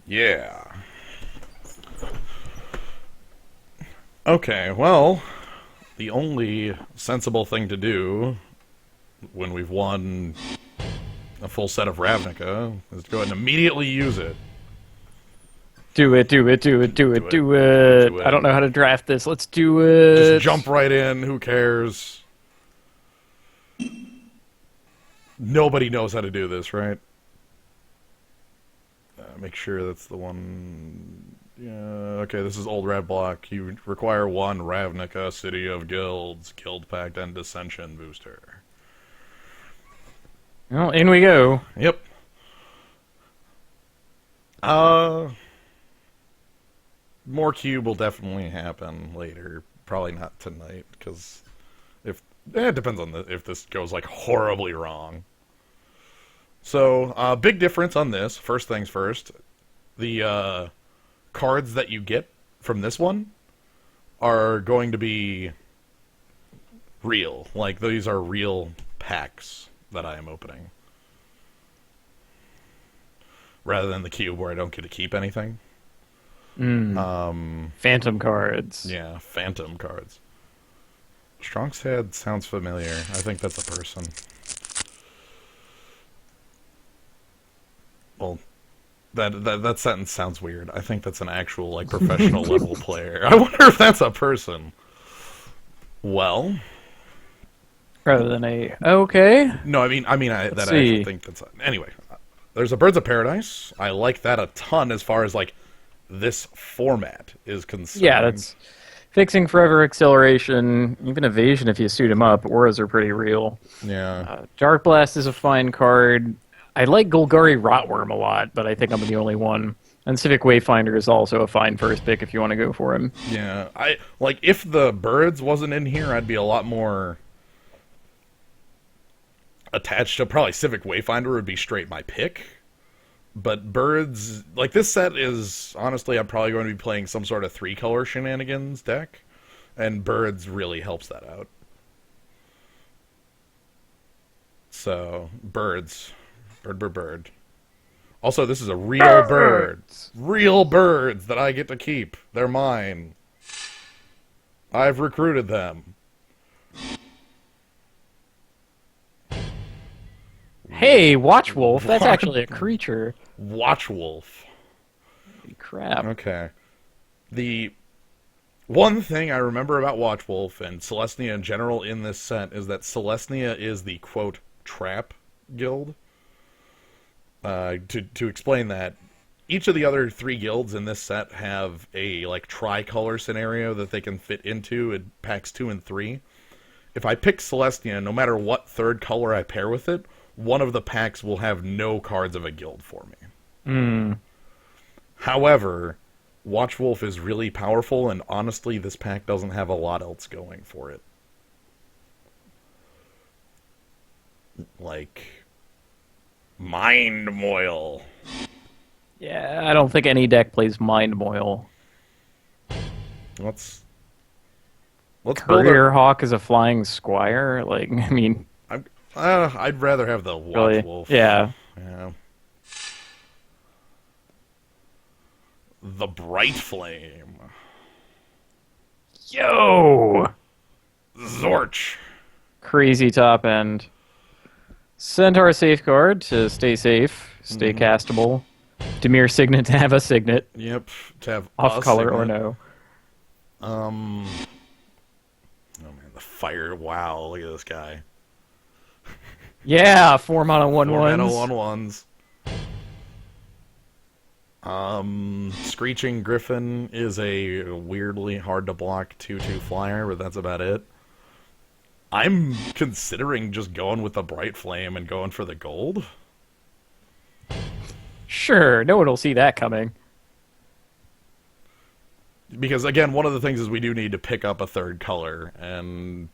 Yeah. Okay, well, the only sensible thing to do when we've won a full set of Ravnica is to go ahead and immediately use it. Do it, do it, do it, do Do it, it. do it. Do I it. don't know how to draft this. Let's do Just it. jump right in. Who cares? Nobody knows how to do this, right? Make sure that's the one. Yeah, okay, this is Old Red Block. You require one Ravnica, City of Guilds, Guild Pact, and Dissension booster. Well, in we go. Yep. Uh, more cube will definitely happen later. Probably not tonight, because if it depends on if this goes like horribly wrong. So, big difference on this. First things first, the cards that you get from this one are going to be real. Like, these are real packs that I am opening. Rather than the cube where I don't get to keep anything. Phantom cards. Yeah, phantom cards. Strong's Head sounds familiar. I think that's a person. Well, that sentence sounds weird. I think that's an actual, like, professional level player. I wonder if that's a person. Well, Rather than a okay. no, I See. think that's anyway. There's a Birds of Paradise. I like that a ton as far as like this format is concerned. Yeah, that's fixing forever acceleration, even evasion if you suit him up. Auras are pretty real. Yeah. Dark Blast is a fine card. I like Golgari Rotworm a lot, but I think I'm the only one. And Civic Wayfinder is also a fine first pick if you want to go for him. Yeah. I like if the birds wasn't in here, I'd be a lot more attached to probably Civic Wayfinder would be straight my pick. But birds, like this set is honestly, I'm probably going to be playing some sort of 3-color shenanigans deck, and birds really helps that out. So birds, bird. Also, this is a real bird, real birds that I get to keep. They're mine. I've recruited them. Hey, Watchwolf, that's actually a creature. Watchwolf. Crap. Okay. The one thing I remember about Watchwolf and Celestia in general in this set is that Celestia is the, quote, trap guild. To explain that, each of the other 3 guilds in this set have a, like, tricolor scenario that they can fit into in packs 2 and 3. If I pick Celestia, no matter what 3rd color I pair with it, one of the packs will have no cards of a guild for me. However, Watchwolf is really powerful, and honestly, this pack doesn't have a lot else going for it. Like, Mind Moil. Yeah, I don't think any deck plays Mind Moil. Let's build Courier Hawk is a flying squire. Like, I mean, I'd rather have the really, Watchwolf. yeah. Yeah. The Bright Flame. Yo! Zorch. Crazy top end. Centaur Safeguard to stay safe, stay castable. Demir Signet to have a Signet. Yep. To have Off a color or Signet. no. Oh man, the fire! Wow, look at this guy. Yeah, 4 mana 1/1s. 4-mana 1/1s. Screeching Griffin is a weirdly hard to block 2/2 flyer, but that's about it. I'm considering just going with the Bright Flame and going for the gold. Sure, no one will see that coming. Because, again, one of the things is we do need to pick up a 3rd color, and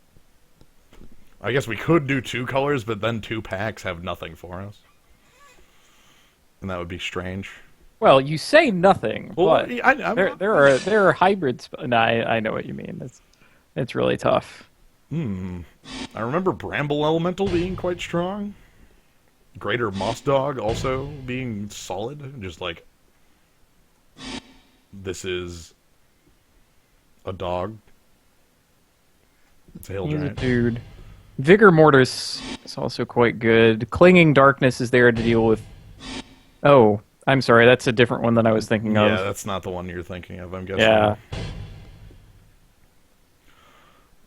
I guess we could do 2 colors, but then 2 packs have nothing for us. And that would be strange. Well, you say nothing, Well, but I'm there are hybrids. No, I know what you mean. It's really tough. I remember Bramble Elemental being quite strong. Greater Moss Dog also being solid. Just like This is a dog. It's a hill He's a giant. dude. Vigor Mortis is also quite good. Clinging Darkness is there to deal with. Oh, I'm sorry, that's a different one than I was thinking Yeah, of. that's not the one you're thinking of, I'm guessing. Yeah.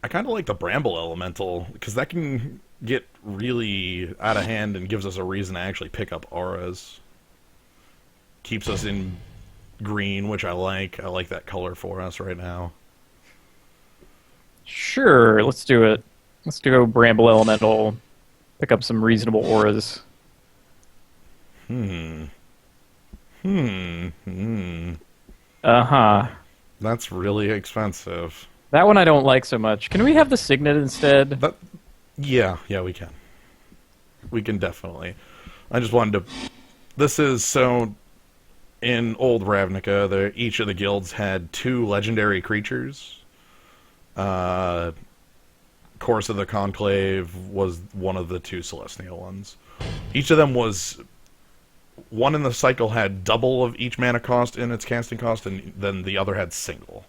I kind of like the Bramble Elemental, because that can get really out of hand and gives us a reason to actually pick up auras. Keeps us in green, which I like. I like that color for us right now. Sure, let's do it. Let's do Bramble Elemental. Pick up some reasonable auras. Hmm. Hmm. Uh-huh. That's really expensive. That one I don't like so much. Can we have the Signet instead? That, yeah, we can. We can definitely. I just wanted to. This is so. In old Ravnica, each of the guilds had 2 legendary creatures. Course of the Conclave was one of the 2 celestial ones. Each of them was. One in the cycle had double of each mana cost in its casting cost, and then the other had single.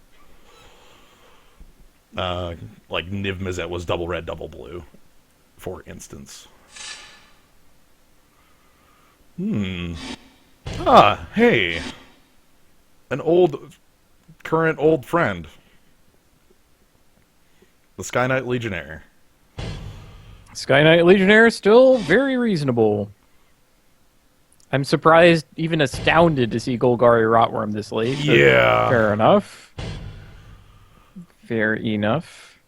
Like Niv Mizzet was double red, double blue, for instance. Ah, hey. Current old friend. The Sky Knight Legionnaire. Sky Knight Legionnaire is still very reasonable. I'm surprised, even astounded, to see Golgari Rotworm this late. Yeah. Fair enough. Fair enough.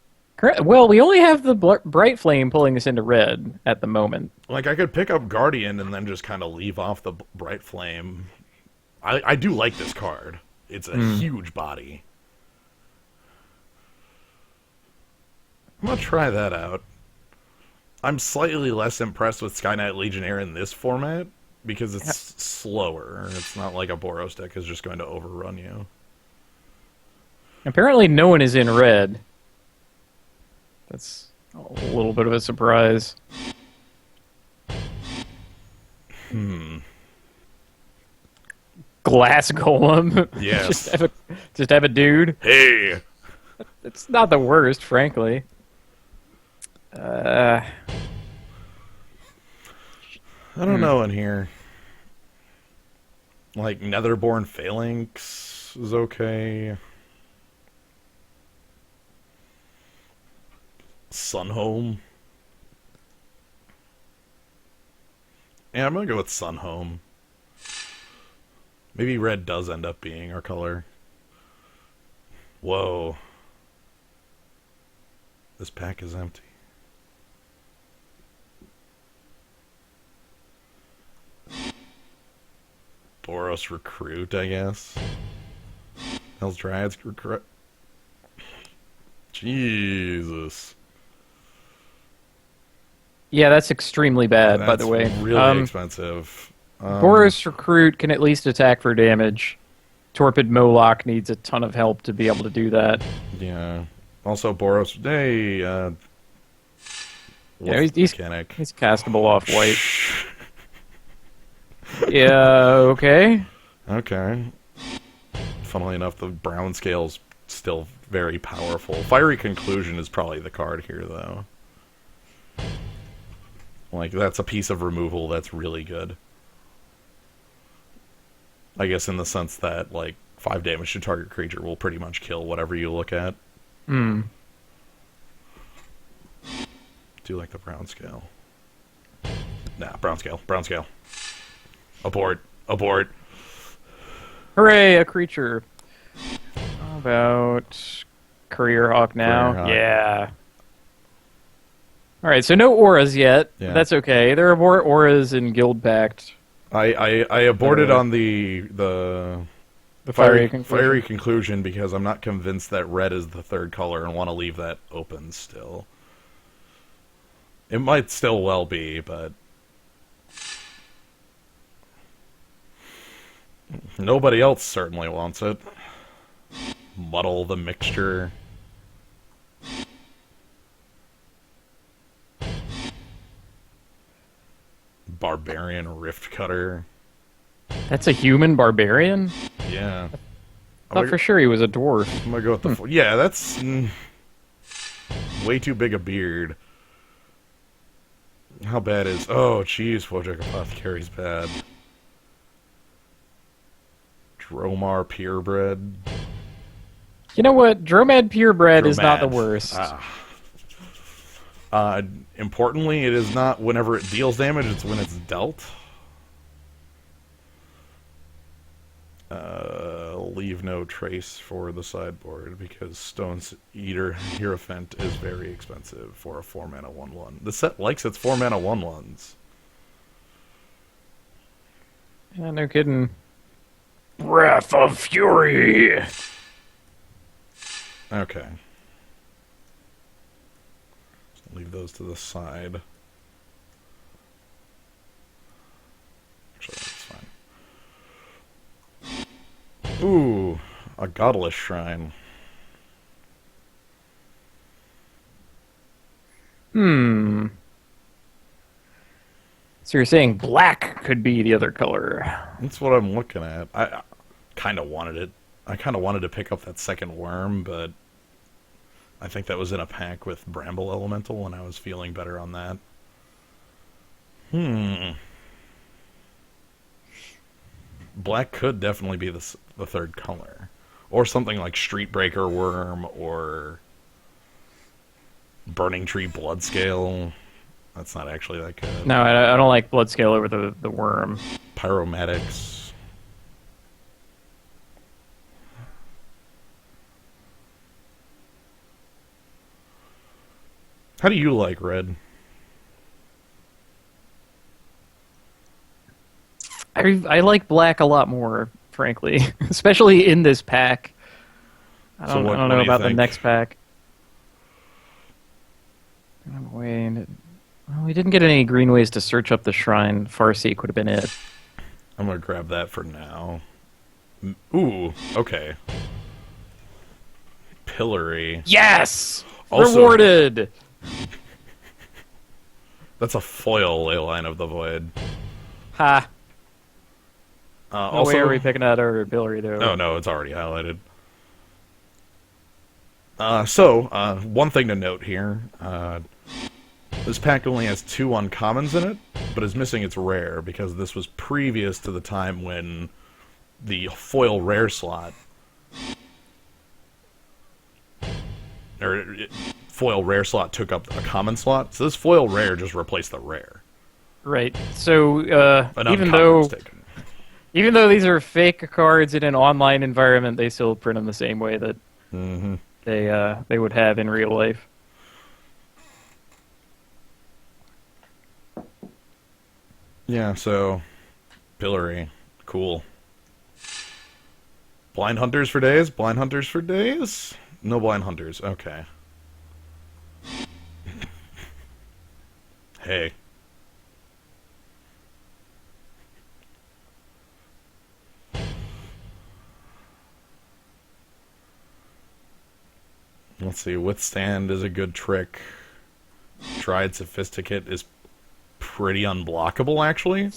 Well, we only have the Bright Flame pulling us into red at the moment. Like, I could pick up Guardian and then just kind of leave off the Bright Flame. I do like this card. It's a huge body. I'm going to try that out. I'm slightly less impressed with Sky Knight Legionnaire in this format because it's slower. It's not like a Boros deck is just going to overrun you. Apparently no one is in red. That's a little bit of a surprise. Glass Golem. Yes. just have a dude. Hey! It's not the worst, frankly. I don't know in here. Like, Netherborn Phalanx is okay. Sunhome. Yeah, I'm gonna go with Sunhome. Maybe red does end up being our color. Whoa. This pack is empty. Boros Recruit, I guess. Hell's Dryads Recruit. Jesus. Yeah, that's extremely bad, by the way. That's really expensive. Boros Recruit can at least attack for damage. Torpid Moloch needs a ton of help to be able to do that. Yeah. Also, Boros. Hey, Yeah, he's mechanic. He's castable off white. Yeah, okay. Okay. Funnily enough, the brown scale's still very powerful. Fiery Conclusion is probably the card here, though. Like, that's a piece of removal that's really good. I guess in the sense that, like, 5 damage to target creature will pretty much kill whatever you look at. Hmm. Do you like the brown scale? Nah, brown scale. Brown scale. Abort. Abort. Hooray, a creature. How about Career Hawk now? Career Hawk. Yeah. Alright, so no auras yet. Yeah. That's okay. There are more auras in Guild Pact. I aborted on the Fiery fiery conclusion because I'm not convinced that red is the third color and want to leave that open still. It might still well be, but nobody else certainly wants it. Muddle the mixture. Barbarian Rift Cutter. That's a human barbarian? Yeah. I'm Thought gonna, for sure he was a dwarf. I'm gonna go with the... Yeah, that's way too big a beard. How bad is... Oh, jeez, Wojak Apothecary's bad. Dromar Purebred. You know what? Dromad purebred is not the Dromad. worst. Importantly, it is not whenever it deals damage, it's when it's dealt. Leave no trace for the sideboard because Stone's Eater Hierophant is very expensive for a 4-mana 1/1. The set likes its 4-mana 1/1s. Yeah, no kidding. Breath of Fury! Okay. Just leave those to the side. Actually, that's fine. Ooh, a Godless Shrine. Hmm. So you're saying black could be the other color. That's what I'm looking at. I kind of wanted it. I kind of wanted to pick up that second worm, but I think that was in a pack with Bramble Elemental, and I was feeling better on that. Black could definitely be the third color. Or something like Streetbreaker Worm, or Burning Tree Bloodscale. That's not actually that good. No, I don't like Bloodscale over the worm. Pyromatics. How do you like red? I like black a lot more, frankly. Especially in this pack. I don't What know do you about the think? next pack. I'm waiting. Well, we didn't get any green ways to search up the shrine. Farseek would have been it. I'm gonna grab that for now. Ooh, okay. Pillory. Yes! Also- Rewarded! That's a foil Leyline of the Void. Ha! No Also, way are we picking that over Pillory, though. Oh, no, it's already highlighted. One thing to note here. This pack only has 2 uncommons in it, but is missing its rare, because this was previous to the time when the foil rare slot... foil rare slot took up a common slot, so this foil rare just replaced the rare. Right. So, An even uncommon was taken. though these are fake cards in an online environment, they still print them the same way that they would have in real life. Yeah, so Pillory, cool. Blind Hunters for days? Blind Hunters for days? No Blind Hunters, okay. Hey. Let's see, Withstand is a good trick. Tried Sophisticate is pretty unblockable, actually.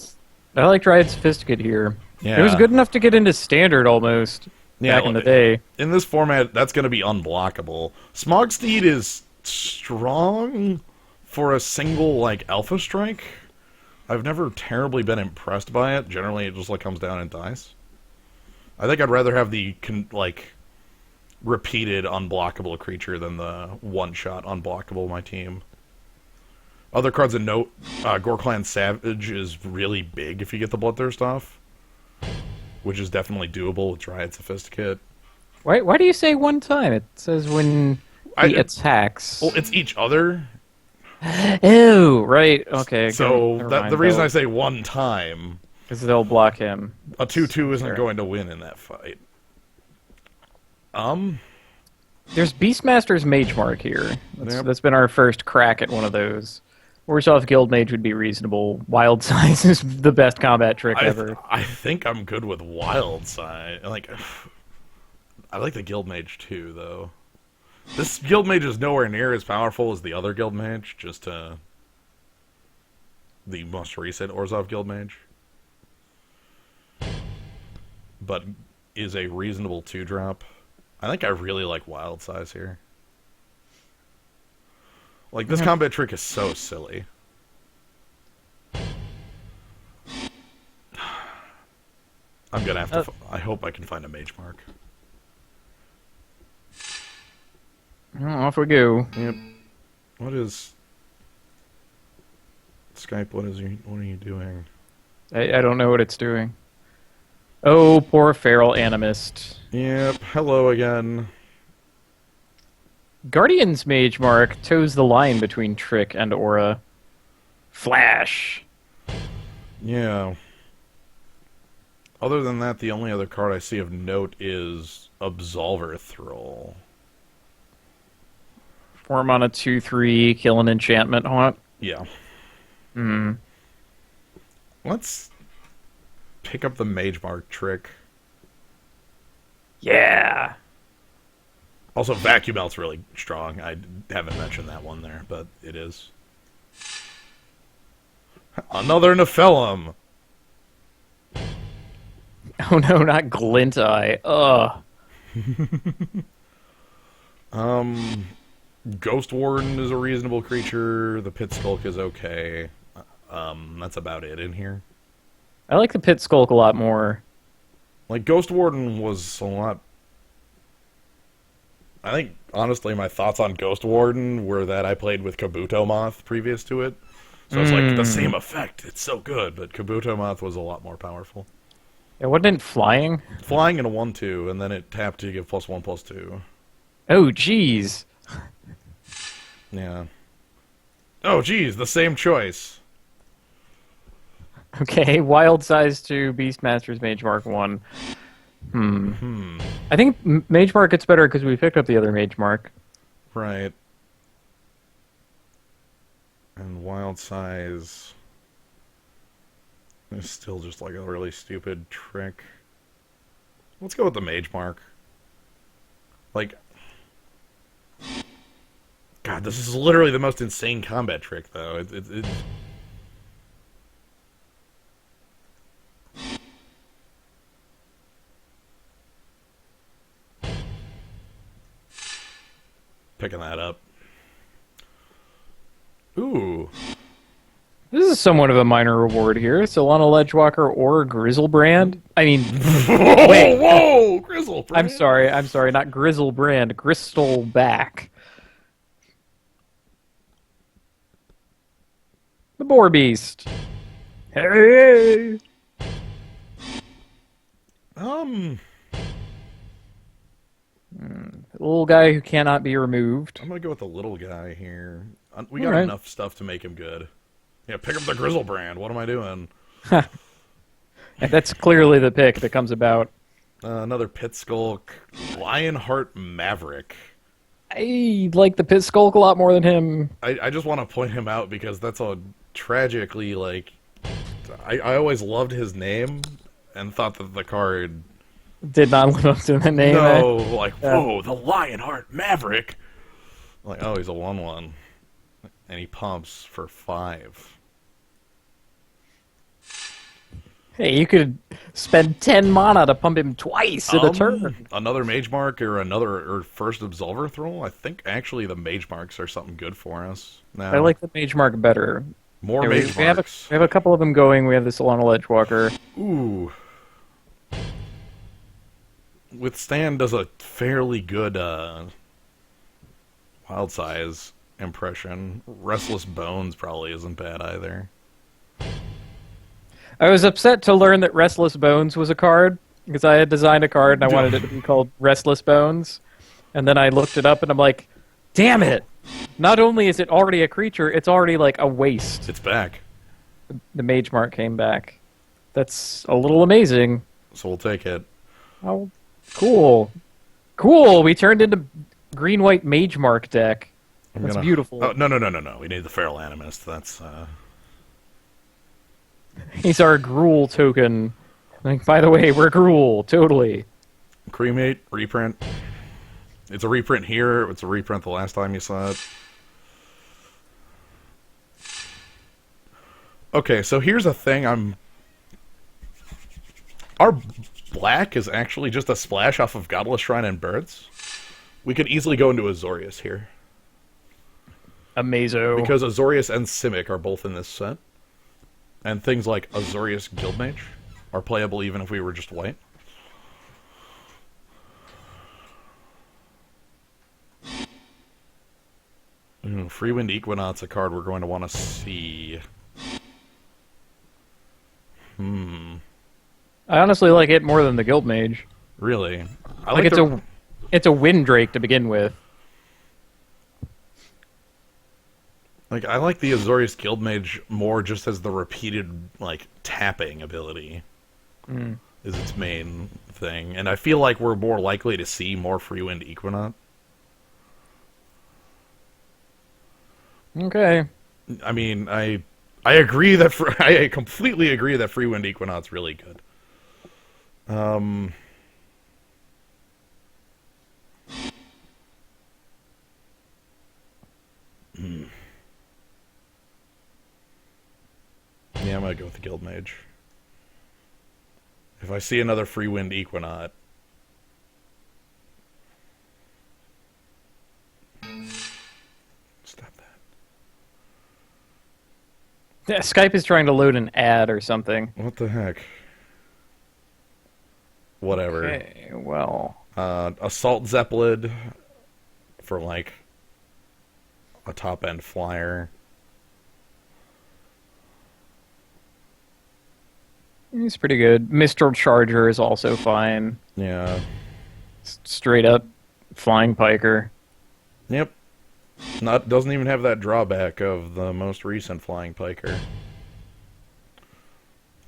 I like Dryad Sophisticate here. Yeah. It was good enough to get into Standard almost back in the day. In this format, that's going to be unblockable. Smogsteed is strong for a single, like, Alpha Strike. I've never terribly been impressed by it. Generally, it just, like, comes down and dies. I think I'd rather have the, repeated unblockable creature than the one-shot unblockable my team. Other cards of note, Gorklan Savage is really big if you get the Bloodthirst off, which is definitely doable with Dryad Sophisticate. Why do you say one time? It says when he attacks. Well, it's each other. Ew, right, okay. So never the mind. reason I say one time, Because they'll block him. a 2/2 isn't Sure. going to win in that fight. There's Beastmaster's Mage Mark here. Yep. That's been our first crack at one of those. Worse off Guild Mage would be reasonable. Wild Size is the best combat trick ever. I think I'm good with Wild Side. I like the Guild Mage too, though. This Guild Mage is nowhere near as powerful as the other Guild Mage, the most recent Orzhov Guild Mage. But is a reasonable 2-drop. I think I really like Wild Size here. Like, this combat trick is so silly. I'm gonna have to... I hope I can find a Mage Mark. Well, off we go. Yep. What is... Skype, what are you doing? I don't know what it's doing. Oh, poor feral animist. Yep, hello again. Guardian's Mage Mark toes the line between Trick and Aura. Flash. Yeah. Other than that, the only other card I see of note is Absolver Thrall. Form on a 2/3, kill an enchantment haunt. Yeah. Hmm. Let's pick up the Mage Mark trick. Yeah. Also, Vacuum Belt's really strong. I haven't mentioned that one there, but it is. Another Nephilim! Oh no, not Glint Eye. Ugh. Ghost Warden is a reasonable creature. The Pit Skulk is okay. That's about it in here. I like the Pit Skulk a lot more. Like, Ghost Warden was a lot... I think, honestly, my thoughts on Ghost Warden were that I played with Kabuto Moth previous to it. So it's like the same effect. It's so good, but Kabuto Moth was a lot more powerful. Yeah, wasn't it flying? Flying in a 1/2, and then it tapped to give +1/+2. Oh, jeez. Yeah. Oh, geez, the same choice. Okay, Wild Size 2, Beastmaster's Mage Mark 1. I think Mage Mark gets better because we picked up the other Mage Mark. Right. And Wild Size is still just like a really stupid trick. Let's go with the Mage Mark. Like... God, this is literally the most insane combat trick, though. It's... Picking that up. Ooh. This is somewhat of a minor reward here. Solana Ledgewalker or Grizzlebrand. I mean, wait. Whoa! Grizzlebrand! I'm sorry, not Grizzlebrand. Gristleback. The Boar Beast. Hey! The little guy who cannot be removed. I'm gonna go with the little guy here. We got enough stuff to make him good. Yeah, pick up the Grizzlebrand. What am I doing? And that's clearly the pick that comes about. Another Pit Skulk. Lionheart Maverick. I like the Pit Skulk a lot more than him. I just want to point him out because that's a tragically, like... I always loved his name and thought that the card... Did not live up to the name. No, like, whoa, the Lionheart Maverick! Like, oh, he's a 1/1. And he pumps for 5. Hey, you could spend 10 mana to pump him twice in a turn. Another Mage Mark or first Absolver Thrall? I think actually the Mage Marks are something good for us now. I like the Mage Mark better. More Mage Marks. We have a couple of them going. We have the Solana Ledgewalker. Ooh. Withstand does a fairly good Wild Size impression. Restless Bones probably isn't bad either. I was upset to learn that Restless Bones was a card, because I had designed a card and I wanted it to be called Restless Bones. And then I looked it up and I'm like, damn it! Not only is it already a creature, it's already like a waste. It's back. The Mage Mark came back. That's a little amazing. So we'll take it. Oh, cool. Cool! We turned into green-white Mage Mark deck. That's beautiful. Oh, no. We need the Feral Animist. That's, He's our Gruul token. Like, by the way, we're Gruul, totally. Cremate, reprint. It's a reprint here. It's a reprint the last time you saw it. Okay, so here's a thing black is actually just a splash off of Godless Shrine and Birds, we could easily go into Azorius here. Amazo. Because Azorius and Simic are both in this set. And things like Azorius Guildmage are playable even if we were just white. Freewind Equinox, a card we're going to want to see. I honestly like it more than the Guild Mage. Really? I Like it's a Windrake to begin with. Like, I like the Azorius Guildmage more just as the repeated, like, tapping ability is its main thing. And I feel like we're more likely to see more Freewind Equinox. Okay. I mean, I agree that I completely agree that Freewind Equinox is really good. Yeah, I'm gonna go with the Guildmage. If I see another Freewind Equinox, stop that. Yeah, Skype is trying to load an ad or something. What the heck? Whatever. Okay, well. Assault Zeppelin for, like, a top-end flyer. He's pretty good. Mistral Charger is also fine. Yeah. Straight up flying piker. Yep. Doesn't even have that drawback of the most recent flying piker.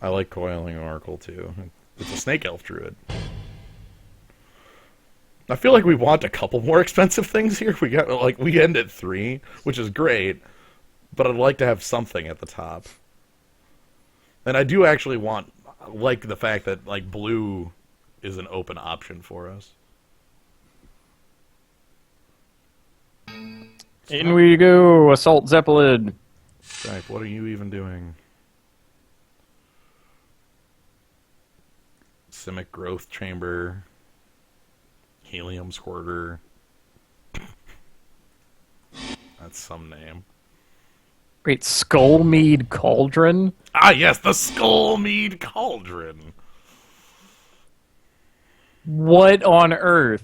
I like Coiling Oracle too. It's a Snake Elf Druid. I feel like we want a couple more expensive things here. We end at 3, which is great, but I'd like to have something at the top. And I do actually like the fact that, like, blue is an open option for us. In we go, Assault Zeppelin. Skype, what are you even doing? Simic Growth Chamber. Helium Squirter. That's some name. Wait, Skullmead Cauldron? Ah, yes, the Skullmead Cauldron. What on earth?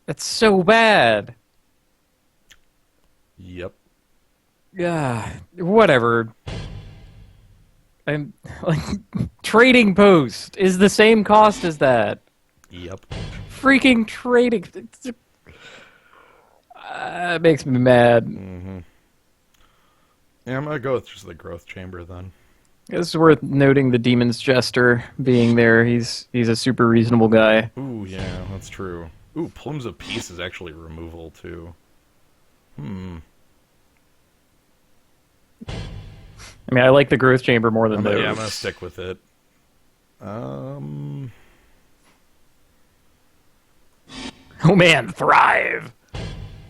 That's so bad. Yep. Yeah, whatever. I'm like Trading Post is the same cost as that. Yep. Freaking trading. It makes me mad. Mm-hmm. Yeah, I'm gonna go with just the Growth Chamber then. It's worth noting the Demon's Jester being there. He's a super reasonable guy. Ooh, yeah, that's true. Ooh, Plumes of Peace is actually removal too. I mean, I like the Growth Chamber more than those. Yeah, I'm gonna stick with it. Oh man, Thrive!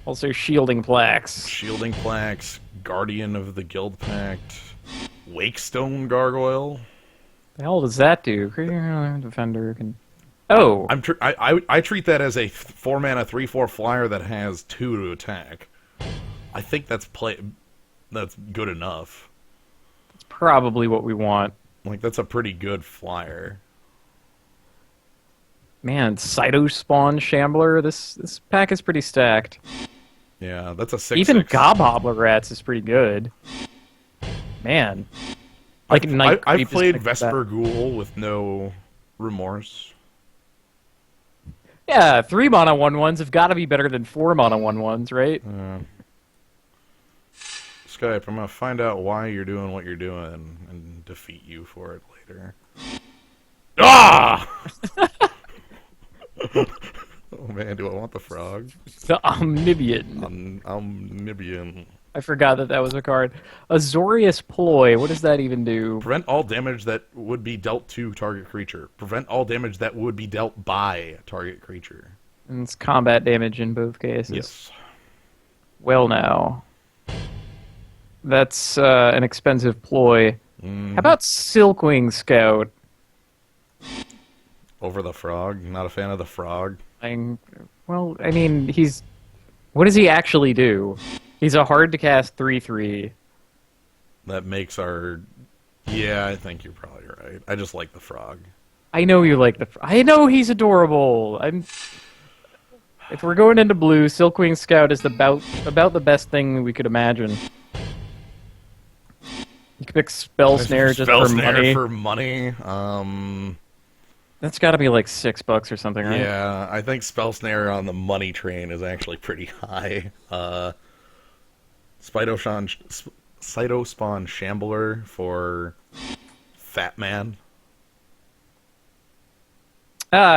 Also Shielding Plaques. Shielding Plaques, Guardian of the Guild Pact, Wakestone Gargoyle. The hell does that do? Defender can... Oh! I treat that as a 4-mana 3/4 flyer that has 2 to attack. I think that's good enough. It's probably what we want. Like, that's a pretty good flyer. Man, Cytospawn Shambler, this pack is pretty stacked. Yeah, that's a 6/6. Even Gobhobbler Rats is pretty good. Man. Like Night I've Creep is played like Vesper that. Ghoul with no remorse. Yeah, 3-mana 1/1s have got to be better than 4-mana 1/1s, right? Skype, I'm gonna find out why you're doing what you're doing and defeat you for it later. Ah! Oh man, do I want the frog? The Omnibian. Omnibian. I forgot that was a card. Azorius Ploy, what does that even do? Prevent all damage that would be dealt to target creature. Prevent all damage that would be dealt by target creature. And it's combat damage in both cases. Yes. Well now. That's an expensive ploy. How about Silkwing Scout? Over the frog. Not a fan of the frog. I'm, well, I mean, he's what does he actually do? He's a hard to cast 3/3. That makes our. Yeah, I think you're probably right. I just like the frog. I know you like the. I know he's adorable. I'm. If we're going into blue, Silkwing Scout is about the best thing we could imagine. You could pick Spell Snare just Spell for snare money. for money. That's got to be like $6 or something, right? Yeah, I think Spell Snare on the money train is actually pretty high. Cytospawn Shambler for Fat Man.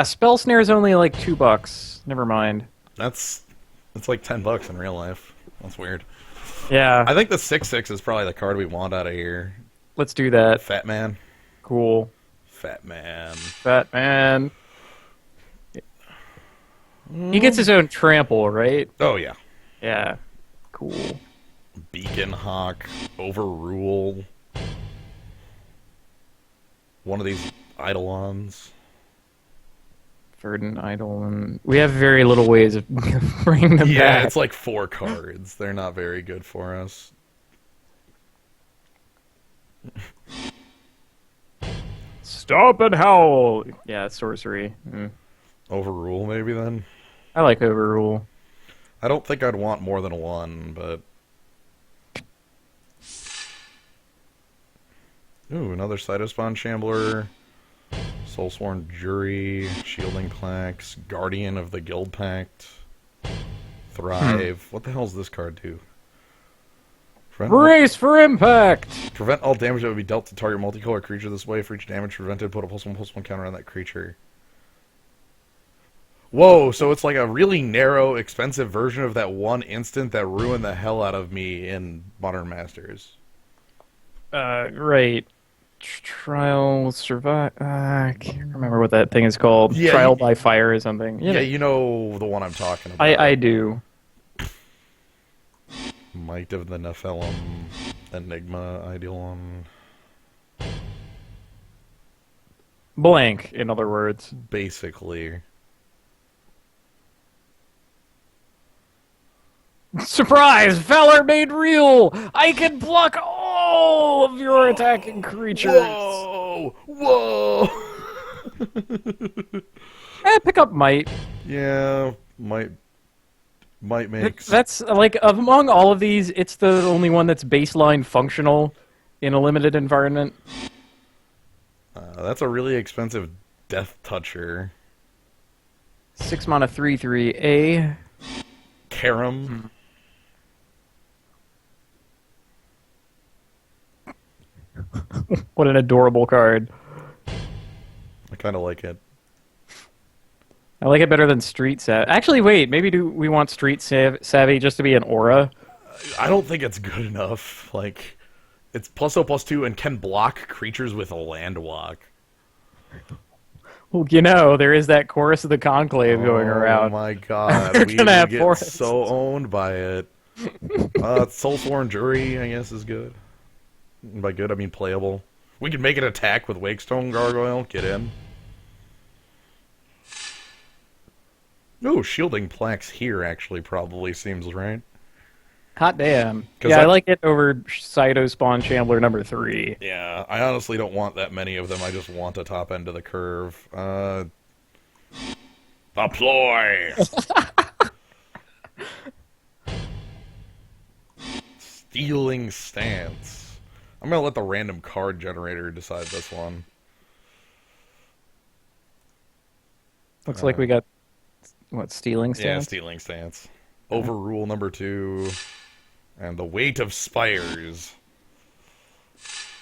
Spell Snare is only like $2. Never mind. That's like $10 in real life. That's weird. Yeah, I think the 6/6 is probably the card we want out of here. let's do that. Fat Man. Cool. Fat Man. Fat man. He gets his own trample, right? Oh yeah. Yeah. Cool. Beacon Hawk. Overrule. One of these Eidolons. Verdant Idol, and we have very little ways of bringing them Yeah, back. it's like 4 cards. They're not very good for us. Stop and howl. Yeah, it's sorcery. Overrule, maybe then? I like overrule. I don't think I'd want more than one, but... Ooh, another Cytospawn Shambler. Soulsworn Jury. Shielding Plaques. Guardian of the Guild Pact. Thrive. What the hell does this card do? Brace for impact! Prevent all damage that would be dealt to target multicolor creature this way. For each damage prevented, put a +1/+1 counter on that creature. Whoa, so it's like a really narrow, expensive version of that one instant that ruined the hell out of me in Modern Masters. Right. Trial survive. I can't remember what that thing is called. Yeah, Trial by fire or something. Yeah, you know the one I'm talking about. I do. Might of the Nephilim, Enigma, Eidolon. Blank, in other words. Basically. Surprise! Valor made real! I can block all of your attacking creatures! Whoa! Whoa! Pick up Might. Yeah, might make... That's, like, among all of these, it's the only one that's baseline functional in a limited environment. That's a really expensive Death Toucher. 6 mana 3/3. Karam. What an adorable card. I kind of like it. I like it better than Street Savvy. Actually, wait, maybe do we want Street Savvy just to be an aura? I don't think it's good enough. Like, it's +0/+2 and can block creatures with a land walk. Well, you know, there is that Chorus of the Conclave going Oh around. my god, We're we gonna have get forests. so owned by it. Soulsworn Jury, I guess, is good. And by good, I mean playable. We could make an attack with Wakestone Gargoyle. Get in. Ooh, Shielding Plaques here actually probably seems right. Hot damn. 'Cause Yeah, I that- like it over Cytospawn Shambler number 3. Yeah, I honestly don't want that many of them. I just want a top end of the curve. Deploy! Stealing Stance. I'm gonna let the random card generator decide this one. Looks like we got, what, Stealing Yeah, Stance? Stealing Stance. Overrule number 2. And the Weight of Spires.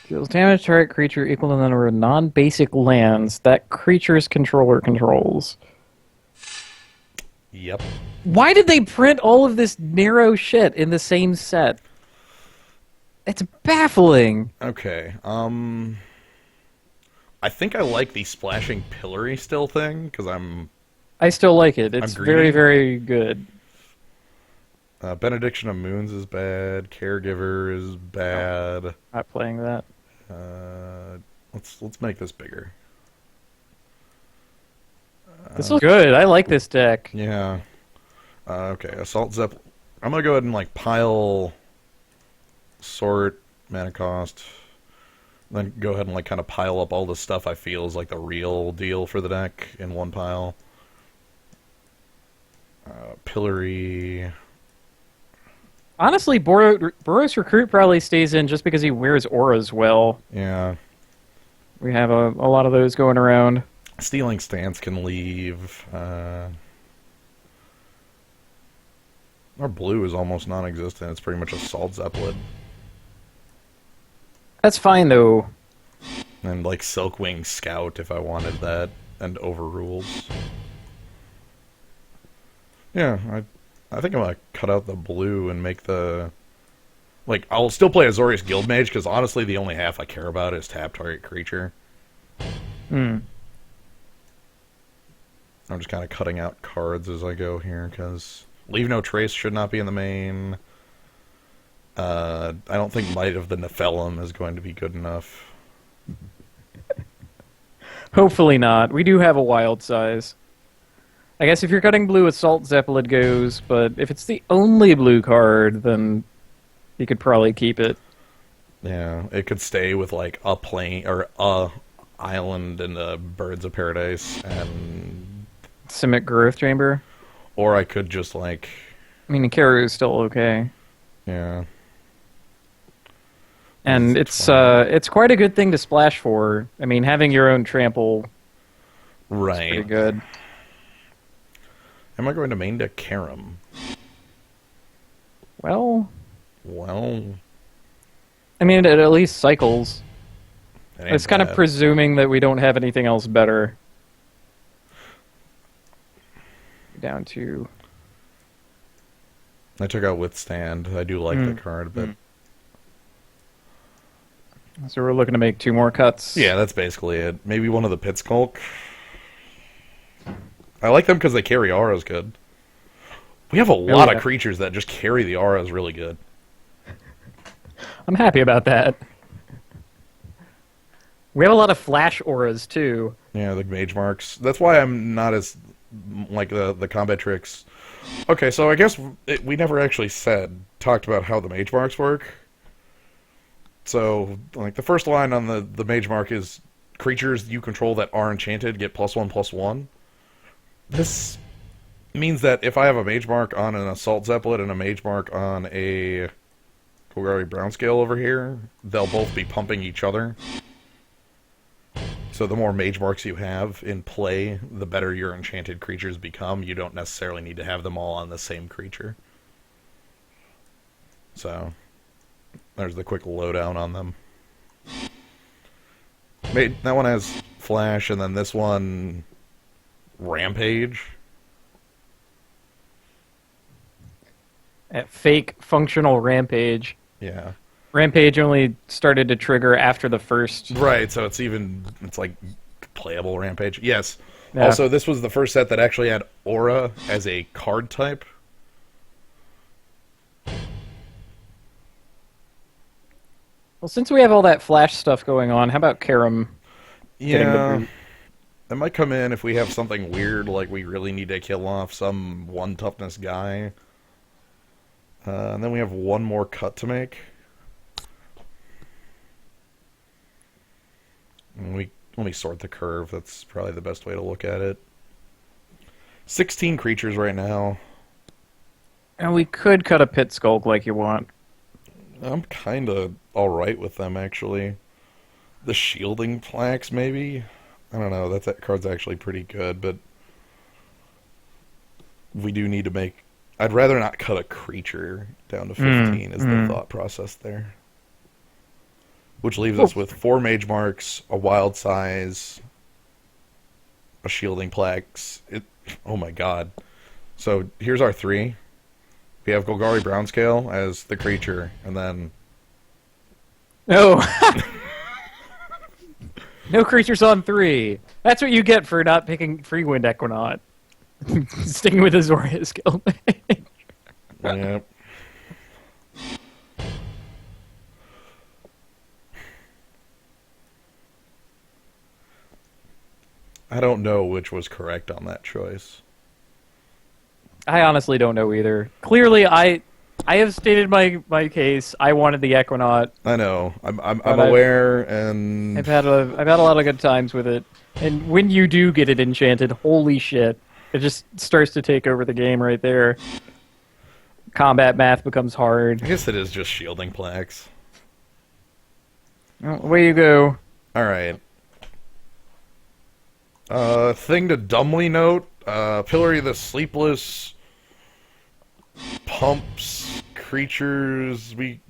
Deals damage to target creature equal to the number of non-basic lands that creature's controller controls. Yep. Why did they print all of this narrow shit in the same set? It's baffling. Okay, I think I like the Splashing Pillory still thing, because I still like it. It's greedy. very, very good. Benediction of Moons is bad. Caregiver is bad. Not playing that. Let's make this bigger. This is good. I like this deck. Yeah. Okay, Assault Zeppelin. I'm gonna go ahead and like pile, sort, mana cost, then go ahead and like kind of pile up all the stuff I feel is like the real deal for the deck in one pile. Pillory. Honestly, Boros Recruit probably stays in just because he wears auras well. Yeah. We have a lot of those going around. Stealing Stance can leave. Our blue is almost non-existent. It's pretty much Assault Zeppelin. That's fine, though. And like Silkwing Scout if I wanted that. And Overrules. Yeah, I think I'm gonna cut out the blue and make the... Like, I'll still play Azorius Guildmage, because honestly the only half I care about is tap target creature. Hmm. I'm just kind of cutting out cards as I go here, because Leave No Trace should not be in the main. I don't think Might of the Nephilim is going to be good enough. Hopefully not. We do have a wild size. I guess if you're cutting blue, Assault Zeppelin goes, but if it's the only blue card, then you could probably keep it. Yeah, it could stay with like a plane or a island in the Birds of Paradise, and Simic Growth Chamber. or I could just like, I mean, Ikaru is still okay. yeah. And That's it's quite a good thing to splash for. I mean, having your own trample is pretty Right. good. Am I going to main deck Karam? Well, Well, I mean, it at least cycles. it ain't It's kind of bad. presuming that we don't have anything else better. Down to... I took out Withstand. I do like the card, but So we're looking to make 2 more cuts. yeah, that's basically it. Maybe one of the Pit Skulk. I like them because they carry auras good. We have a lot yeah. of creatures that just carry the auras really good. I'm happy about that. We have a lot of flash auras, too. Yeah, the Mage Marks. That's why I'm not as like the combat tricks. Okay, so I guess we never actually talked about how the Mage Marks work. So, like, the first line on the Mage Mark is creatures you control that are enchanted get +1/+1. This means that if I have a Mage Mark on an Assault Zeppelin and a Mage Mark on a Golgari Brownscale over here, they'll both be pumping each other. So the more Mage Marks you have in play, the better your enchanted creatures become. You don't necessarily need to have them all on the same creature. So, there's the quick lowdown on them. That one has Flash, and then this one... Rampage. At fake functional Rampage. Yeah. Rampage only started to trigger after the first. Right, so it's like playable Rampage. Yes. Yeah. Also, this was the first set that actually had Aura as a card type. Well, since we have all that flash stuff going on, how about Karam getting the Yeah. boot? It might come in if we have something weird, like we really need to kill off some 1 toughness guy. And then we have one more cut to make. Let me sort the curve. That's probably the best way to look at it. 16 creatures right now. And we could cut a Pit Skulk like you want. I'm kind of alright with them, actually. The Shielding Plaques, maybe? I don't know. That card's actually pretty good, but we do need to make... I'd rather not cut a creature down to 15 is the thought process there. Which leaves us with 4 Mage Marks, a Wild Size, a Shielding Plaques. Oh my god. So here's our 3. We have Golgari Brownscale as the creature, and then... No! No creatures on 3. That's what you get for not picking Freewind Equinaut. Sticking with Azorius Guildmage. Yep. I don't know which was correct on that choice. I honestly don't know either. Clearly, I have stated my case. I wanted the Equinaut, I know. I'm but aware, and I've had a lot of good times with it. And when you do get it enchanted, holy shit, it just starts to take over the game right there. Combat math becomes hard. I guess it is just shielding plaques. Well, away you go. All right. Thing to dumbly note: Pillory the Sleepless pumps creatures. Like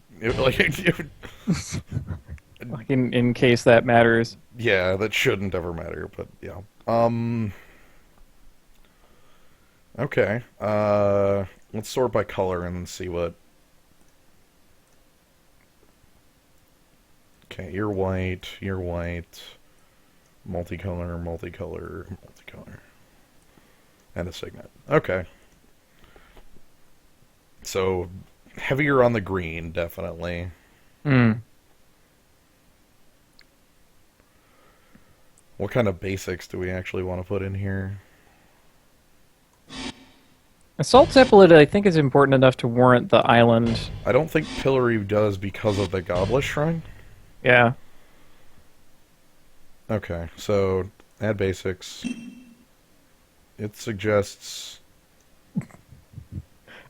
in case that matters. Yeah, that shouldn't ever matter, but yeah. Okay. Let's sort by color and see what. Okay, you're white. You're white. Multicolor, multicolor, multicolor. And a signet. Okay. So, heavier on the green, definitely. Hmm. What kind of basics do we actually want to put in here? Assault Template, I think, is important enough to warrant the island. I don't think Pillory does because of the Goblet Shrine. Yeah. Okay, so add basics. It suggests...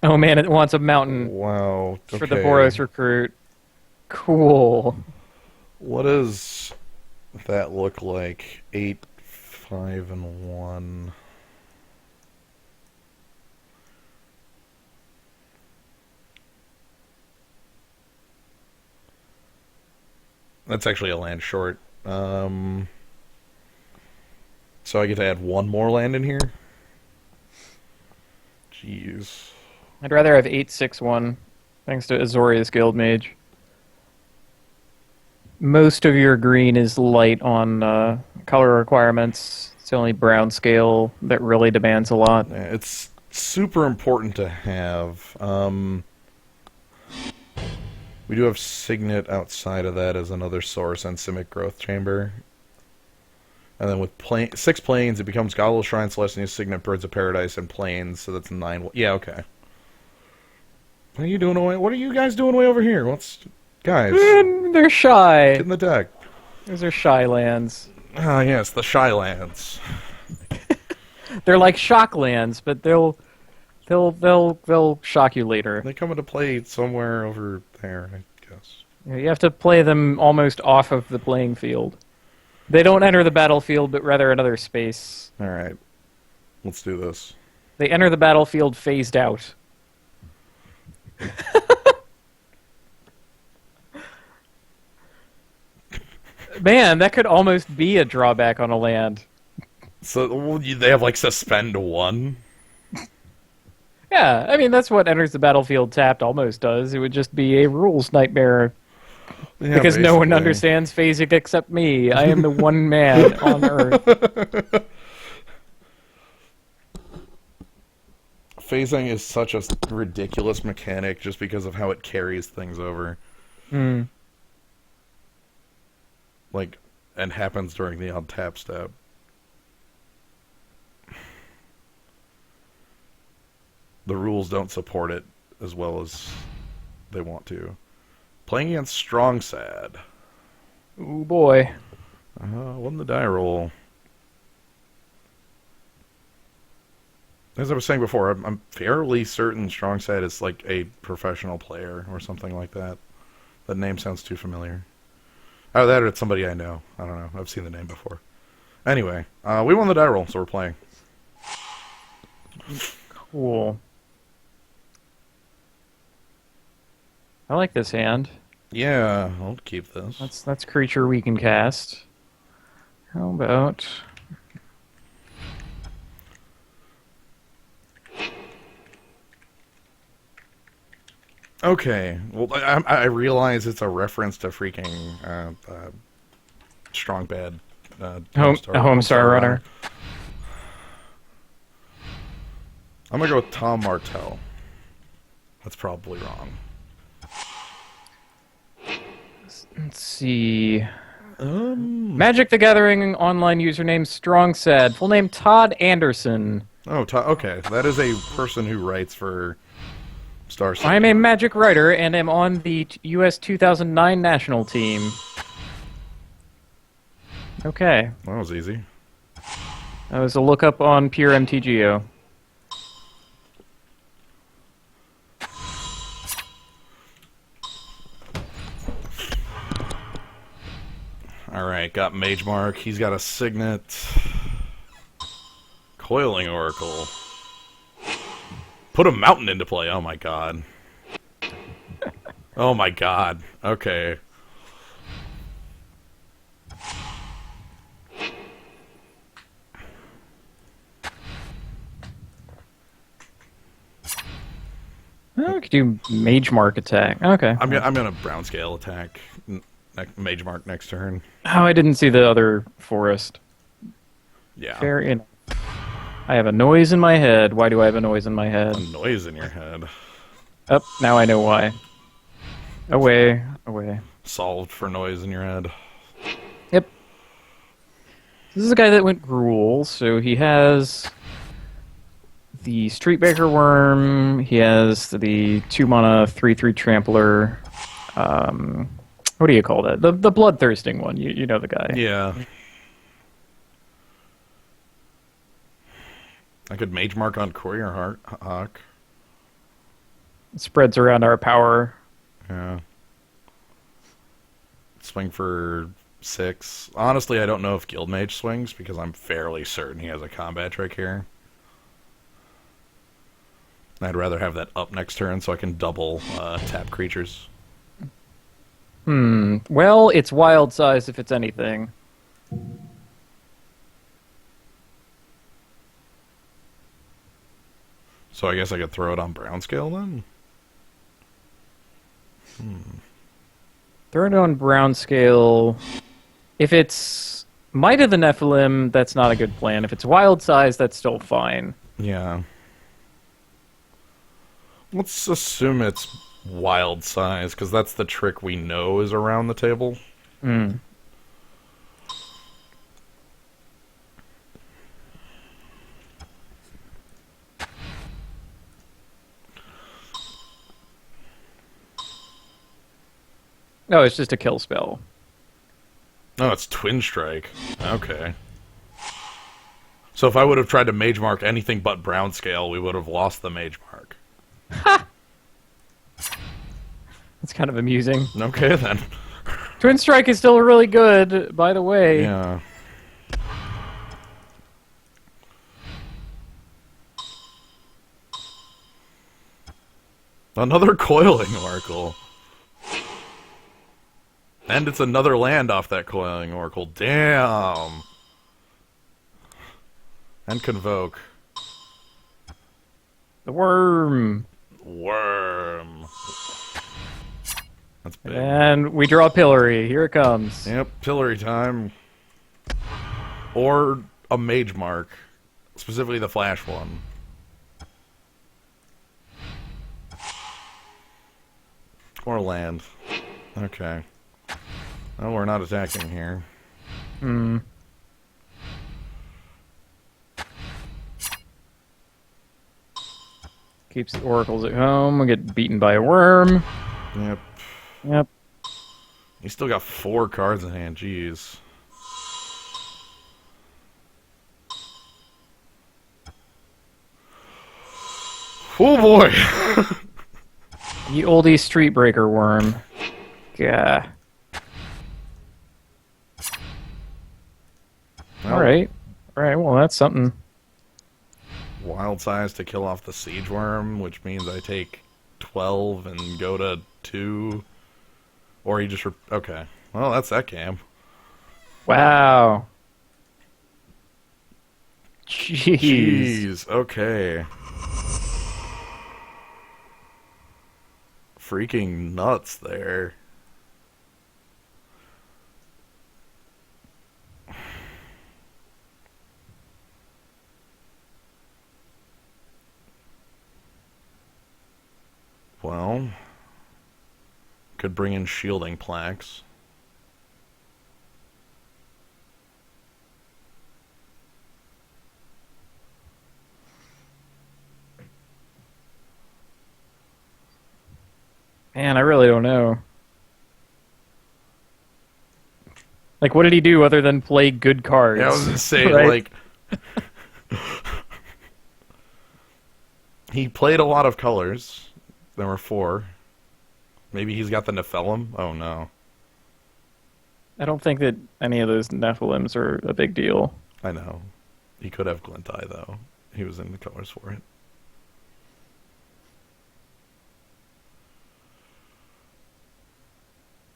Oh man, it wants a mountain Wow, okay. for the Boros recruit. Cool. What does that look like? 8, 5, and 1. That's actually a land short. So I get to add one more land in here? Jeez. I'd rather have 861, thanks to Azorius Guildmage. Most of your green is light on color requirements. It's the only brown scale that really demands a lot. Yeah, it's super important to have. We do have Signet outside of that as another source and Simic Growth Chamber. And then with 6 planes, it becomes Goblet Shrine, Celestia, Signet, Birds of Paradise, and Plains. So that's 9. Yeah, okay. What are you doing away? What are you guys doing way over here? Guys? They're shy. Get in the deck. Those are shy lands. Ah, yes, the Shy Lands. They're like shock lands, but they'll shock you later. They come into play somewhere over there, I guess. You have to play them almost off of the playing field. They don't enter the battlefield, but rather another space. Alright. Let's do this. They enter the battlefield phased out. Man, that could almost be a drawback on a land. So they have like suspend 1? Yeah, I mean, that's what enters the battlefield tapped almost does. It would just be a rules nightmare. Yeah, because no one basically. understands phasing except me. I am the one man on Earth. Phasing is such a ridiculous mechanic just because of how it carries things over. Hmm. Like, and happens during the on-tap step. The rules don't support it as well as they want to. Playing against Strong Sad. Ooh, boy. Won the die roll. As I was saying before, I'm fairly certain Strong Sad is like a professional player or something like that. That name sounds too familiar. Oh, that or it's somebody I know. I don't know. I've seen the name before. Anyway, we won the die roll, so we're playing. Cool. I like this hand. Yeah, I'll keep this. That's creature we can cast. How about... Okay. Well, I realize it's a reference to freaking Strong Bad. Homestar Runner. I'm gonna go with Tom Martell. That's probably wrong. Let's see. Magic the Gathering online username StrongSad. Full name Todd Anderson. Oh, okay. That is a person who writes for Star City. I'm a Magic writer and am on the US 2009 national team. Okay. That was easy. That was a lookup on pure MTGO. Alright, got Mage Mark. He's got a Signet. Coiling Oracle. Put a Mountain into play. Oh my god. Oh my god. Okay. Oh, we could do Mage Mark attack. Okay. I'm gonna Brown Scale attack Mage Mark next turn. Oh, I didn't see the other forest. Yeah. Fair enough. I have a noise in my head. Why do I have a noise in my head? A noise in your head. Oh, now I know why. Away, away. Solved for noise in your head. Yep. This is a guy that went Gruul, so he has the Streetbreaker Worm, he has the 2-mana 3/3 Trampler. What do you call that? The bloodthirsting one. You know the guy. Yeah. I could Mage Mark on Courier Hawk. It spreads around our power. Yeah. Swing for 6. Honestly, I don't know if Guild Mage swings because I'm fairly certain he has a combat trick here. I'd rather have that up next turn so I can double tap creatures. Well, it's wild size if it's anything. So I guess I could throw it on Brown Scale then? Throw it on Brown Scale. If it's Might of the Nephilim, that's not a good plan. If it's wild size, that's still fine. Yeah. Let's assume it's wild size, because that's the trick we know is around the table. No, it's just a kill spell. No, it's Twin Strike. Okay. So if I would have tried to Mage Mark anything but Brown Scale, we would have lost the Mage Mark. Ha! That's kind of amusing. Okay, then. Twin Strike is still really good, by the way. Yeah. Another Coiling Oracle. And it's another land off that Coiling Oracle. Damn. And Convoke. The worm. Worm. That's big. And we draw Pillory. Here it comes. Yep, Pillory time. Or a Mage Mark. Specifically the Flash one. Or land. Okay. Oh, we're not attacking here. Keeps the oracles at home. We get beaten by a worm. Yep. Yep. He's still got 4 cards in hand. Jeez. Oh boy! The oldie Streetbreaker Worm. Gah. Alright. Alright, well that's something. Wild size to kill off the Siege Worm, which means I take 12 and go to 2. Or he just... okay. Well, that's that game. Wow. Jeez. Jeez. Okay. Freaking nuts there. Well, could bring in shielding plaques. Man, I really don't know. Like, what did he do other than play good Yeah, I was cards? gonna say, Right? like, he played a lot of colors. There were four. Maybe he's got the Nephilim? Oh no. I don't think that any of those Nephilims are a big deal. I know. He could have Glintai, though. He was in the colors for it.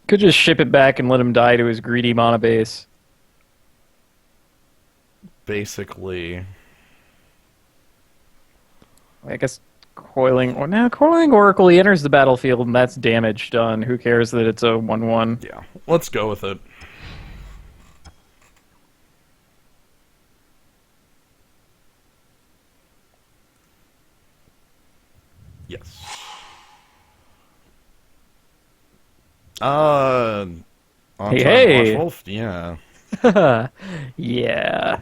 Could just ship it back and let him die to his greedy mana base. Basically. I guess Coiling... Or now, Coiling Oracle, he enters the battlefield and that's damage done. Who cares that it's a 1/1? Yeah. Let's go with it. Yes. On Hey, time hey! Watchwolf? Yeah. Yeah.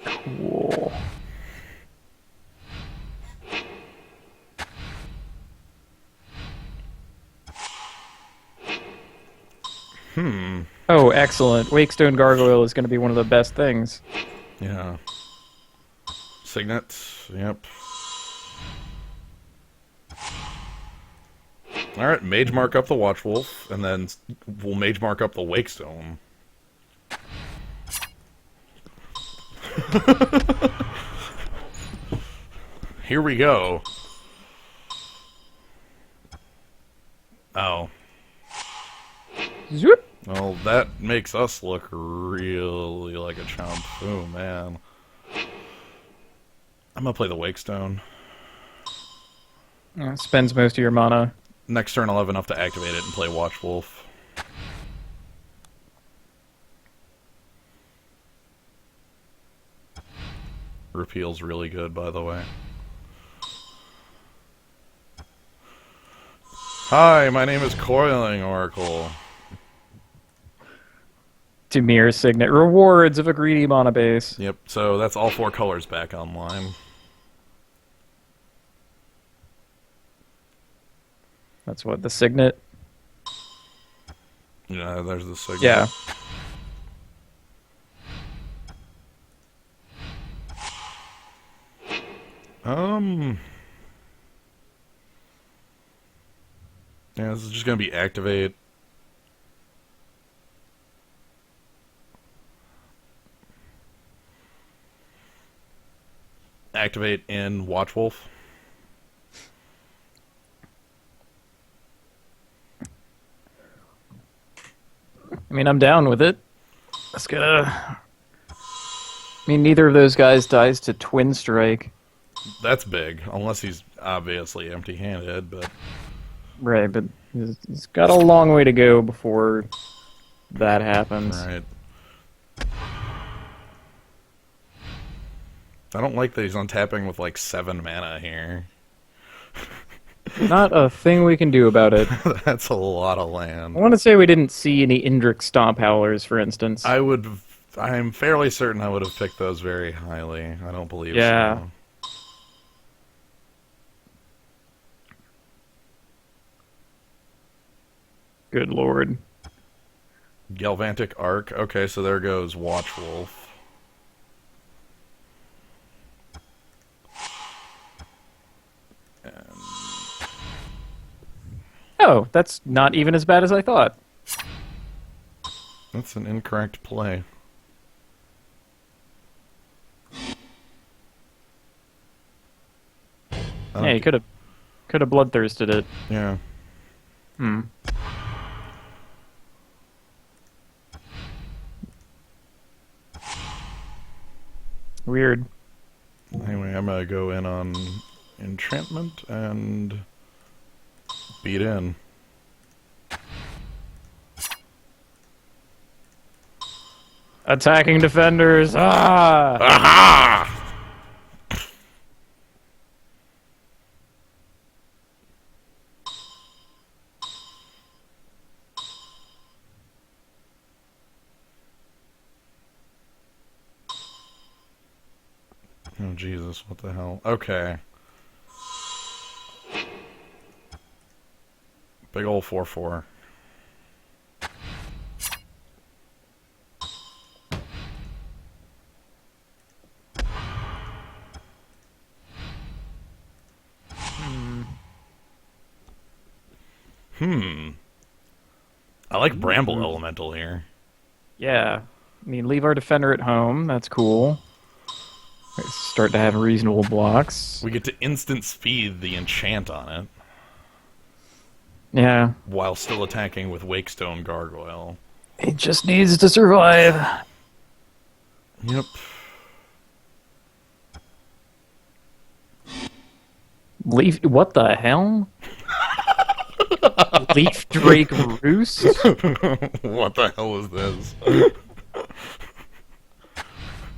Cool. Oh, excellent. Wakestone Gargoyle is going to be one of the best things. Yeah. Signet. Yep. Alright, Mage Mark up the Watchwolf, and then we'll Mage Mark up the Wakestone. Here we go. Oh. Zoop. Well, that makes us look really like a chump. Oh, man. I'm gonna play the Wakestone. Spends most of your mana. Next turn I'll have enough to activate it and play Watchwolf. Repeal's really good, by the way. Hi, my name is Coiling Oracle. Dimir Signet. Rewards of a greedy mana base. Yep, so that's all four colors back online. That's what, the Signet? Yeah, there's the signal. Yeah. Yeah, this is just gonna be activate. Activate in Watchwolf. I mean, I'm down with it. Let's get a... I mean, neither of those guys dies to Twin Strike. That's big, unless he's obviously empty-handed, but... Right, but he's got a long way to go before that happens. Right. I don't like that he's untapping with like 7 mana here. Not a thing we can do about it. That's a lot of I land. want to say we didn't see any Indrik Stomp Howlers, for instance. I'm fairly certain I would have picked those very highly. I don't believe Yeah. so. Good lord. Galvantic Arc. Okay, so there goes Watchwolf. And Oh, that's not even as bad as I thought. that's an incorrect play. Yeah, you could have bloodthirsted it. Yeah. Hmm. Weird. Anyway, I'm gonna go in on enchantment and beat in. Attacking defenders. Ah! Aha! Oh Jesus, what the hell? Okay. Big ol' 4/4. I like Bramble Elemental here. Yeah. I mean, leave our defender at home. That's cool. Start to have reasonable blocks. We get to instant speed the enchant on it, Yeah. while still attacking with Wakestone Gargoyle. It just needs to survive. Yep. Leaf. What the hell? Leaf Drake Roost? What the hell is this?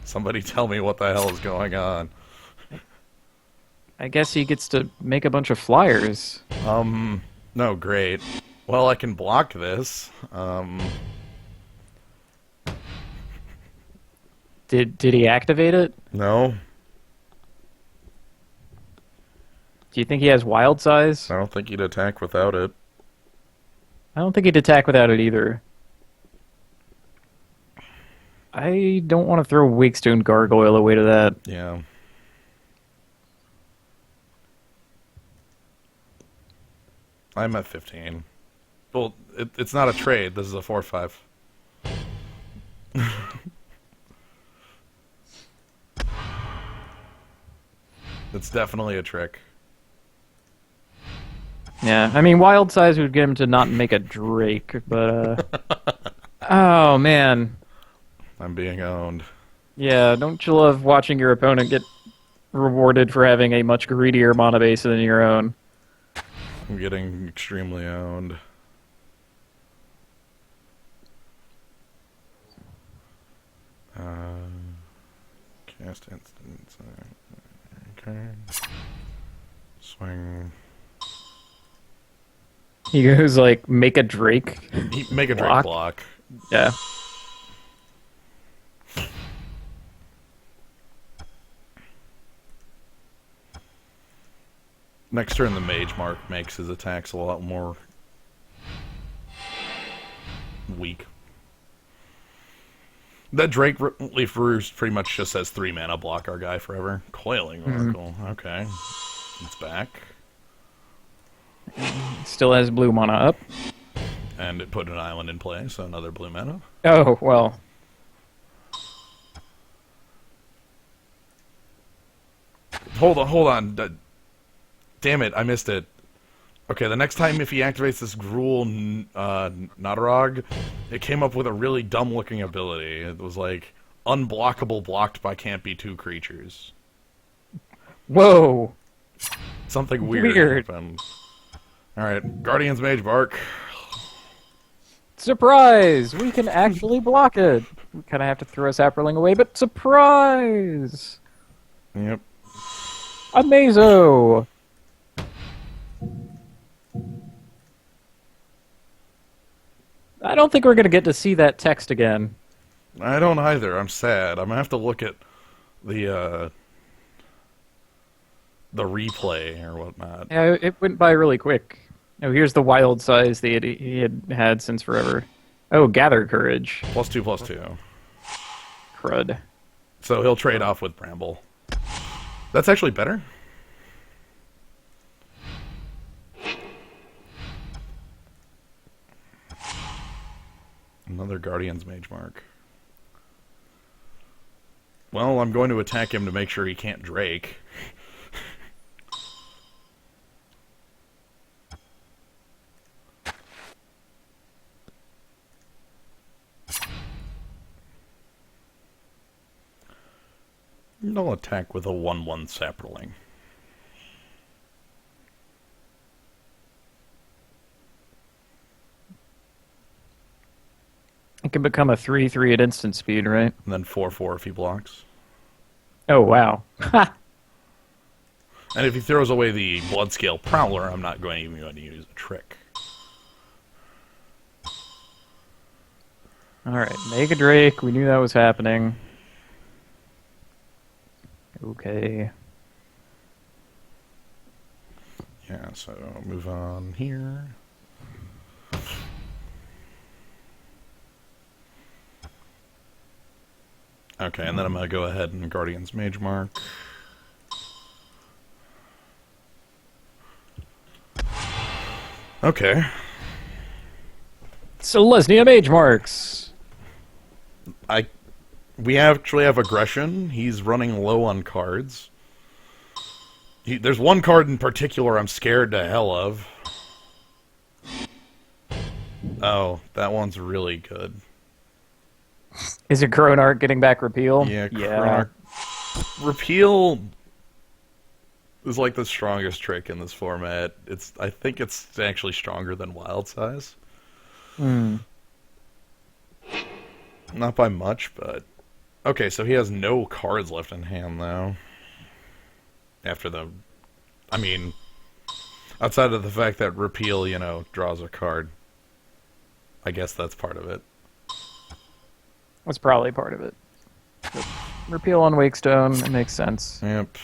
Somebody tell me what the hell is going on. I guess he gets to make a bunch of flyers. No, great. Well, I can block this. Did he activate it? No. Do you think he has wild size? I don't think he'd attack without it. I don't think he'd attack without it either. I don't want to throw Wakestone Gargoyle away to that. Yeah. I'm at 15. Well, it's not a trade. This is a 4/5. It's definitely a trick. Yeah, I mean, wild size would get him to not make a Drake, but, oh, man. I'm being owned. Yeah, don't you love watching your opponent get rewarded for having a much greedier mana base than your own? I'm getting extremely owned. Cast instance. Okay. Swing. He goes, like, make a Drake. Make a Drake block. Yeah. Next turn, the Mage Mark makes his attacks a lot more weak. That Drake Leaf Roost pretty much just says 3 mana, block our guy forever. Coiling Oracle. Okay. It's back. Still has blue mana up. And it put an island in play, so another blue mana. Oh, well. Hold on. Damn it, I missed it. Okay, the next time if he activates this Gruul Nadarog, it came up with a really dumb-looking ability. It was like, unblockable blocked by can't be 2 creatures. Whoa. Something weird happened. Alright, Guardian's Mage Bark. Surprise! We can actually block it. We kind of have to throw Saproling away, but surprise! Yep. Amazo! I don't think we're going to get to see that text again. I don't either. I'm sad. I'm going to have to look at the replay or whatnot. Yeah, it went by really quick. Oh, here's the wild size he had had since forever. Oh, Gather Courage. +2/+2. Crud. So he'll trade off with Bramble. That's actually better. Another Guardian's Mage Mark. Well, I'm going to attack him to make sure he can't Drake. No attack with a 1/1 Saproling. It can become a 3/3 at instant speed, right? And then 4/4 if he blocks. Oh, wow. Ha! And if he throws away the Bloodscale Prowler, I'm not going to use a trick. Alright, make a Drake. We knew that was happening. Okay. Yeah, so move on here. Okay, and then I'm going to go ahead and Guardian's Mage Mark. Okay. Selesnya Mage Marks. We actually have aggression. He's running low on cards. There's one card in particular I'm scared to hell of. Oh, that one's really good. Is it Cronarch getting back repeal? Yeah, Cronarch. Repeal is like the strongest trick in this format. I think it's actually stronger than Wild Size. Hmm. Not by much, but... Okay, so he has no cards left in hand, though. After the... I mean... Outside of the fact that Repeal, draws a card. I guess that's part of it. That's probably part of it. But repeal on Wakestone, it makes sense. Yep.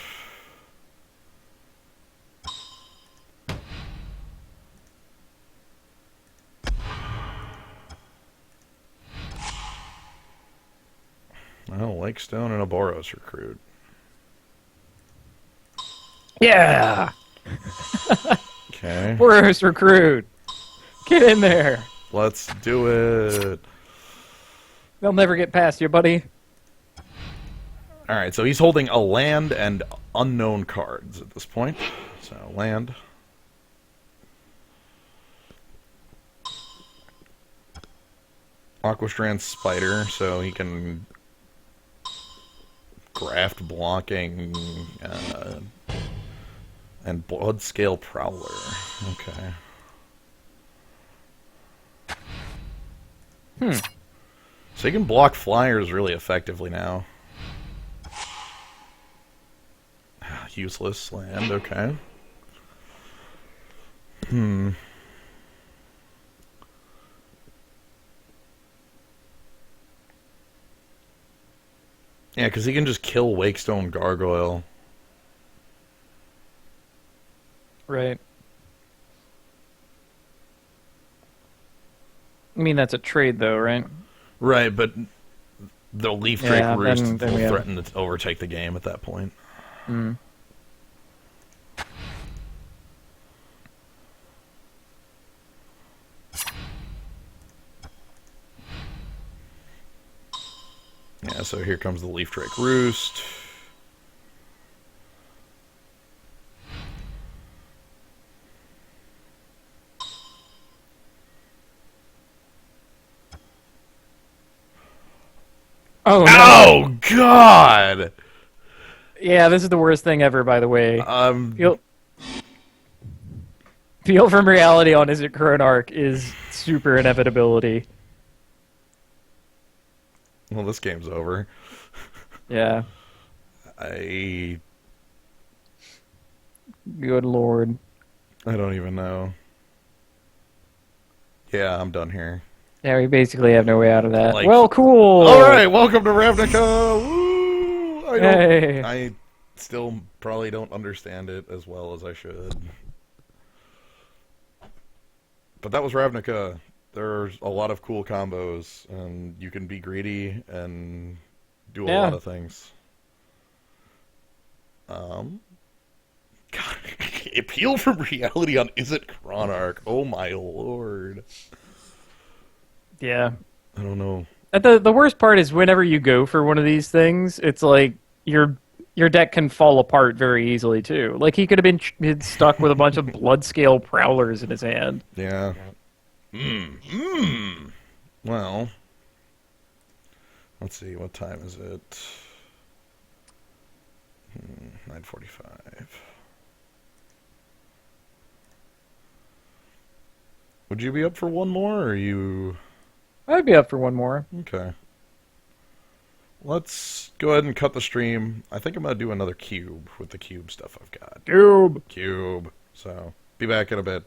Well, Lakestone and a Boros recruit. Yeah! Okay. Boros recruit! Get in there! Let's do it. They'll never get past you, buddy. Alright, so he's holding a land and unknown cards at this point. So, land. Aquastrand Spider, so he can graft blocking and Bloodscale Prowler. Okay. So he can block flyers really effectively now. Useless land, okay. Yeah, because he can just kill Wakestone Gargoyle. Right. I mean, that's a trade, though, right? Right, but the Leaf Drake Roost will then we have... threaten to overtake the game at that point. Mm. Yeah, so here comes the Leaf Drake Roost. Oh, no. Oh, God! Yeah, this is the worst thing ever, by the way. Feel from reality on Is It Cronarch is super inevitability. Well, this game's over. Yeah. I Good lord. don't even know. Yeah, I'm done here. Yeah, we basically have no way out of that. Like- Well, cool! Alright, welcome to Ravnica! Woo! Hey. I still probably don't understand it as well as I should. But that was Ravnica. There's a lot of cool combos, and you can be greedy and do a lot of things. God, appeal from reality on Is It Cronarch? Oh my lord. Yeah. I don't know. The worst part is whenever you go for one of these things, it's like your deck can fall apart very easily, too. Like, he could have been stuck with a bunch of Bloodscale Prowlers in his hand. Yeah. Well, let's see, what time is it? 9:45. Would you be up for one more, or are you... I'd be up for one more. Okay. Let's go ahead and cut the stream. I think I'm going to do another cube with the cube stuff I've got. Cube! Cube. So, be back in a bit.